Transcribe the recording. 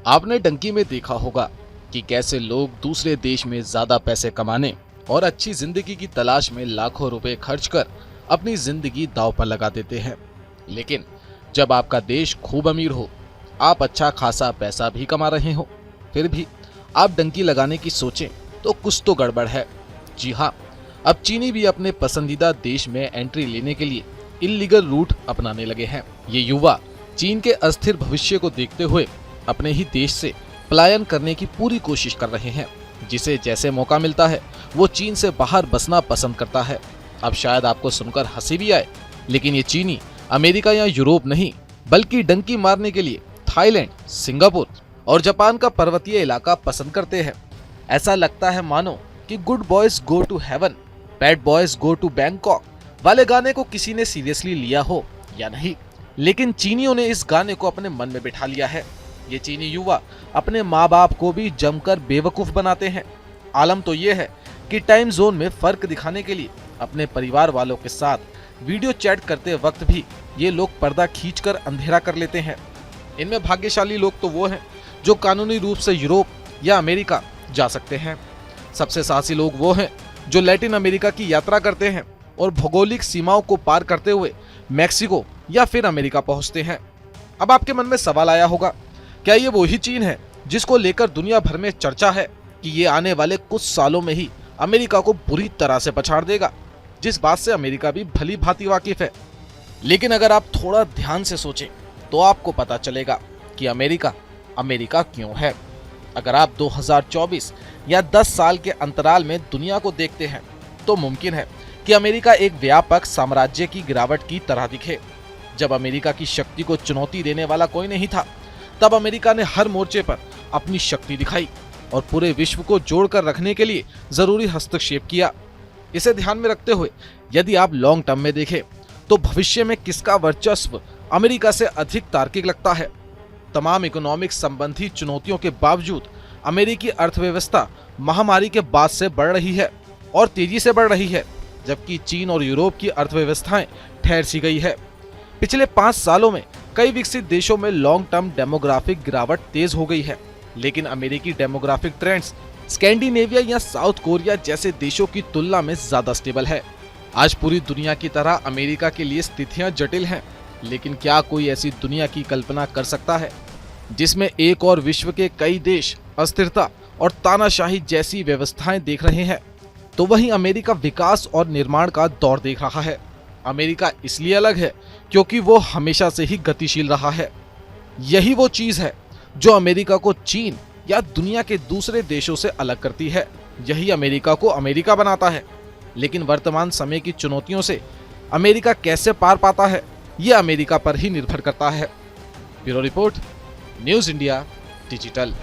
आपने डंकी में देखा होगा कि कैसे लोग दूसरे देश में ज्यादा पैसे कमाने और अच्छी जिंदगी की तलाश में लाखों रुपए खर्च कर अपनी जिंदगी दांव पर लगा देते हैं। लेकिन जब आपका देश खूब अमीर हो, आप अच्छा खासा पैसा भी कमा रहे हो, फिर भी आप डंकी लगाने की सोचें तो कुछ तो गड़बड़ है। जी हाँ, अब चीनी भी अपने पसंदीदा देश में एंट्री लेने के लिए इल्लीगल रूट अपनाने लगे हैं। ये युवा चीन के अस्थिर भविष्य को देखते हुए अपने ही देश से पलायन करने की पूरी कोशिश कर रहे हैं। जिसे जैसे मौका मिलता है वो चीन से बाहर बसना पसंद करता है। अब शायद आपको सुनकर हंसी भी आए, लेकिन ये चीनी अमेरिका या यूरोप नहीं बल्कि डंकी मारने के लिए थाईलैंड, सिंगापुर और जापान का पर्वतीय इलाका पसंद करते हैं। ऐसा लगता है मानो कि good boys go to heaven, bad boys go to Bangkok वाले गाने को किसी ने सीरियसली लिया हो या नहीं, लेकिन चीनियों ने इस गाने को अपने मन में बिठा लिया है। ये चीनी युवा अपने माँ बाप को भी जमकर बेवकूफ बनाते हैं। आलम तो ये है कि टाइम जोन में फर्क दिखाने के लिए अपने परिवार वालों के साथ वीडियो चैट करते वक्त भी ये लोग पर्दा खींचकर अंधेरा कर लेते हैं। इनमें भाग्यशाली लोग तो वो हैं जो कानूनी रूप से यूरोप या अमेरिका जा सकते हैं। सबसे साहसी लोग वो हैं जो लैटिन अमेरिका की यात्रा करते हैं और भौगोलिक सीमाओं को पार करते हुए मैक्सिको या फिर अमेरिका पहुंचते हैं। अब आपके मन में सवाल आया होगा, क्या ये वही चीन है जिसको लेकर दुनिया भर में चर्चा है कि ये आने वाले कुछ सालों में ही अमेरिका को बुरी तरह से पछाड़ देगा, जिस बात से अमेरिका भी भली भांति वाकिफ है। लेकिन अगर आप थोड़ा ध्यान से सोचें तो आपको पता चलेगा कि अमेरिका अमेरिका क्यों है। अगर आप 2024 या 10 साल के अंतराल में दुनिया को देखते हैं तो मुमकिन है कि अमेरिका एक व्यापक साम्राज्य की गिरावट की तरह दिखे। जब अमेरिका की शक्ति को चुनौती देने वाला कोई नहीं था, तब अमेरिका ने हर मोर्चे पर अपनी शक्ति दिखाई और पूरे विश्व को जोड़कर रखने के लिए जरूरी हस्तक्षेप किया। इसे ध्यान में रखते हुए यदि आप लॉन्ग टर्म में देखें तो भविष्य में किसका वर्चस्व अमेरिका से अधिक तार्किक लगता है। तमाम इकोनॉमिक संबंधी चुनौतियों के बावजूद अमेरिकी अर्थव्यवस्था महामारी के बाद से बढ़ रही है और तेजी से बढ़ रही है, जबकि चीन और यूरोप की अर्थव्यवस्थाएं ठहर सी गई है। पिछले 5 सालों में कई विकसित देशों में लॉन्ग टर्म डेमोग्राफिक गिरावट तेज हो गई है, लेकिन अमेरिकी डेमोग्राफिक ट्रेंड्स स्कैंडिनेविया या साउथ कोरिया जैसे देशों की तुलना में ज्यादा स्टेबल है। आज पूरी दुनिया की तरह अमेरिका के लिए स्थितियां जटिल हैं, लेकिन क्या कोई ऐसी दुनिया की कल्पना कर सकता है जिसमें एक और विश्व के कई देश अस्थिरता और तानाशाही जैसी व्यवस्थाएं देख रहे हैं, तो वहीं अमेरिका विकास और निर्माण का दौर देख रहा है। अमेरिका इसलिए अलग है क्योंकि वो हमेशा से ही गतिशील रहा है। यही वो चीज है जो अमेरिका को चीन या दुनिया के दूसरे देशों से अलग करती है। यही अमेरिका को अमेरिका बनाता है। लेकिन वर्तमान समय की चुनौतियों से अमेरिका कैसे पार पाता है, ये अमेरिका पर ही निर्भर करता है। Bureau report, news India digital.